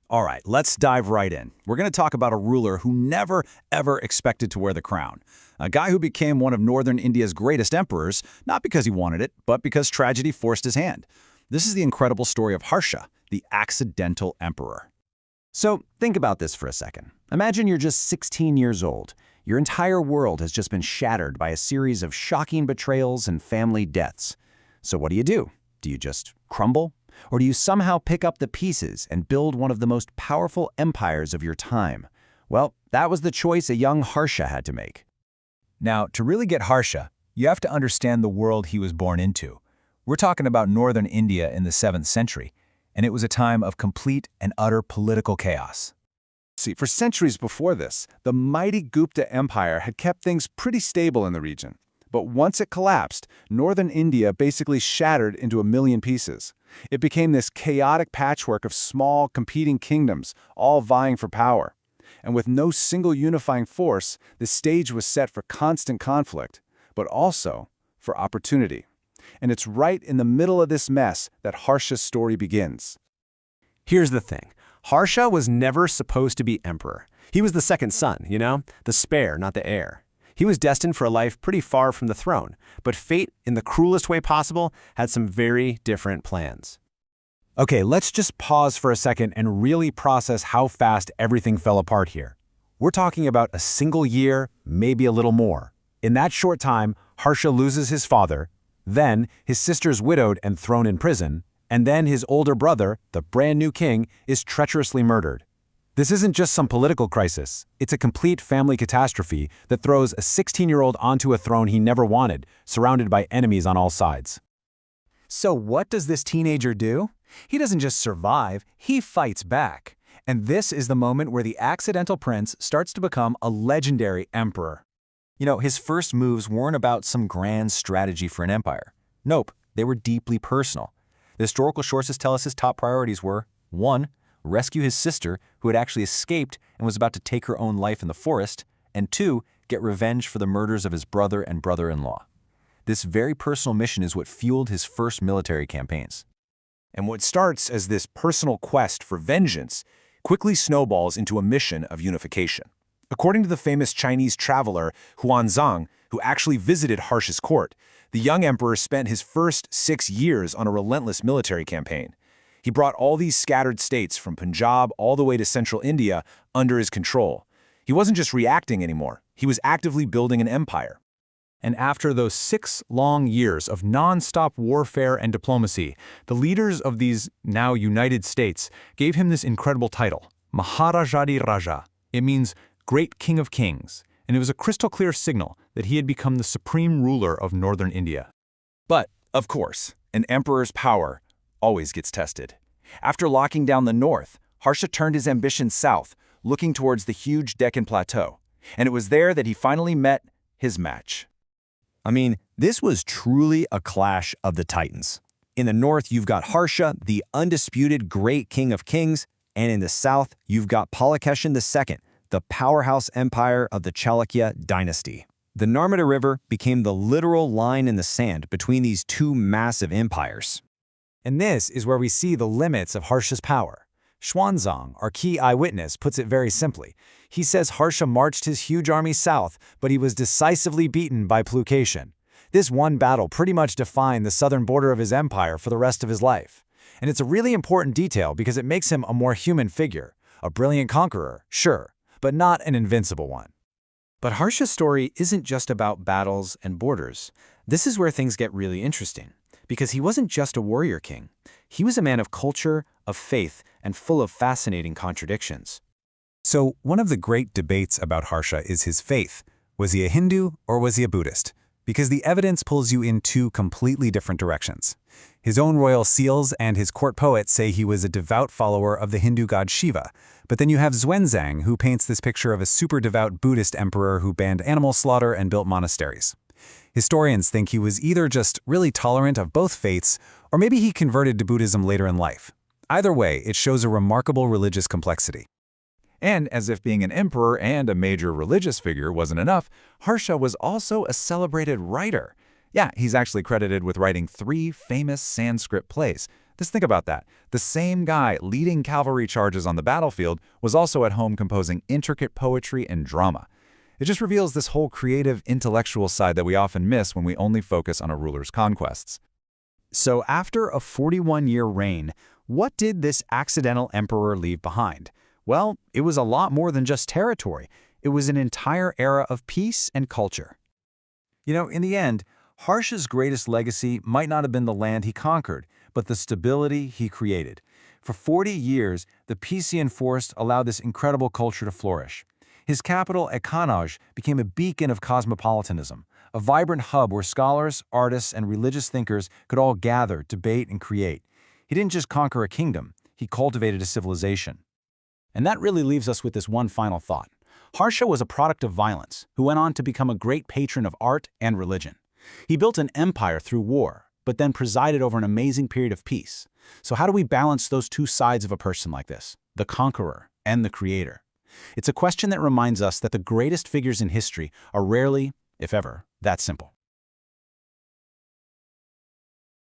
All right, let's dive right in. We're going to talk about a ruler who never, ever expected to wear the crown. A guy who became one of northern India's greatest emperors, not because he wanted it, but because tragedy forced his hand. This is the incredible story of Harsha, the accidental emperor. So think about this for a second. Imagine you're just 16 years old. Your entire world has just been shattered by a series of shocking betrayals and family deaths. So what do? Do you just crumble? Or do you somehow pick up the pieces and build one of the most powerful empires of your time? Well, that was the choice a young Harsha had to make. Now, to really get Harsha, you have to understand the world he was born into. We're talking about northern India in the 7th century, and it was a time of complete and utter political chaos. See, for centuries before this, the mighty Gupta Empire had kept things pretty stable in the region. But once it collapsed, northern India basically shattered into a million pieces. It became this chaotic patchwork of small, competing kingdoms, all vying for power. And with no single unifying force, the stage was set for constant conflict, but also for opportunity. And it's right in the middle of this mess that Harsha's story begins. Here's the thing. Harsha was never supposed to be emperor. He was the second son, the spare, not the heir. He was destined for a life pretty far from the throne, but fate, in the cruelest way possible, had some very different plans. Okay, let's just pause for a second and really process how fast everything fell apart here. We're talking about a single year, maybe a little more. In that short time, Harsha loses his father, then his sister's widowed and thrown in prison, and then his older brother, the brand new king, is treacherously murdered. This isn't just some political crisis. It's a complete family catastrophe that throws a 16-year-old onto a throne he never wanted, surrounded by enemies on all sides. So what does this teenager do? He doesn't just survive, he fights back. And this is the moment where the accidental prince starts to become a legendary emperor. His first moves weren't about some grand strategy for an empire. Nope, they were deeply personal. The historical sources tell us his top priorities were 1. Rescue his sister, who had actually escaped and was about to take her own life in the forest, and 2. Get revenge for the murders of his brother and brother-in-law. This very personal mission is what fueled his first military campaigns. And what starts as this personal quest for vengeance quickly snowballs into a mission of unification. According to the famous Chinese traveler Huanzang, who actually visited Harsha's court, the young emperor spent his first 6 years on a relentless military campaign. He brought all these scattered states from Punjab all the way to central India under his control. He wasn't just reacting anymore. He was actively building an empire. And after those 6 long years of non-stop warfare and diplomacy, the leaders of these now united states gave him this incredible title, Maharajadi Raja. It means Great King of Kings, and it was a crystal clear signal that he had become the supreme ruler of northern India. But, of course, an emperor's power always gets tested. After locking down the north, Harsha turned his ambition south, looking towards the huge Deccan Plateau. And it was there that he finally met his match. This was truly a clash of the titans. In the north, you've got Harsha, the undisputed great king of kings, and in the south, you've got Pulakeshin II, the powerhouse empire of the Chalukya dynasty. The Narmada River became the literal line in the sand between these two massive empires. And this is where we see the limits of Harsha's power. Xuanzang, our key eyewitness, puts it very simply. He says Harsha marched his huge army south, but he was decisively beaten by Pulakeshin. This one battle pretty much defined the southern border of his empire for the rest of his life. And it's a really important detail because it makes him a more human figure. A brilliant conqueror, sure, but not an invincible one. But Harsha's story isn't just about battles and borders. This is where things get really interesting. Because he wasn't just a warrior king. He was a man of culture, of faith, and full of fascinating contradictions. So, one of the great debates about Harsha is his faith. Was he a Hindu or was he a Buddhist? Because the evidence pulls you in 2 completely different directions. His own royal seals and his court poets say he was a devout follower of the Hindu god Shiva. But then you have Xuanzang, who paints this picture of a super devout Buddhist emperor who banned animal slaughter and built monasteries. Historians think he was either just really tolerant of both faiths, or maybe he converted to Buddhism later in life. Either way, it shows a remarkable religious complexity. And as if being an emperor and a major religious figure wasn't enough, Harsha was also a celebrated writer. Yeah, he's actually credited with writing 3 famous Sanskrit plays. Just think about that. The same guy leading cavalry charges on the battlefield was also at home composing intricate poetry and drama. It just reveals this whole creative, intellectual side that we often miss when we only focus on a ruler's conquests. So after a 41-year reign, what did this accidental emperor leave behind? Well, it was a lot more than just territory. It was an entire era of peace and culture. You know, in the end, Harsha's greatest legacy might not have been the land he conquered, but the stability he created. For 40 years, the peace he enforced allowed this incredible culture to flourish. His capital, at Kannauj, became a beacon of cosmopolitanism, a vibrant hub where scholars, artists, and religious thinkers could all gather, debate, and create. He didn't just conquer a kingdom, he cultivated a civilization. And that really leaves us with this one final thought. Harsha was a product of violence, who went on to become a great patron of art and religion. He built an empire through war, but then presided over an amazing period of peace. So how do we balance those two sides of a person like this, the conqueror and the creator? It's a question that reminds us that the greatest figures in history are rarely, if ever, that simple.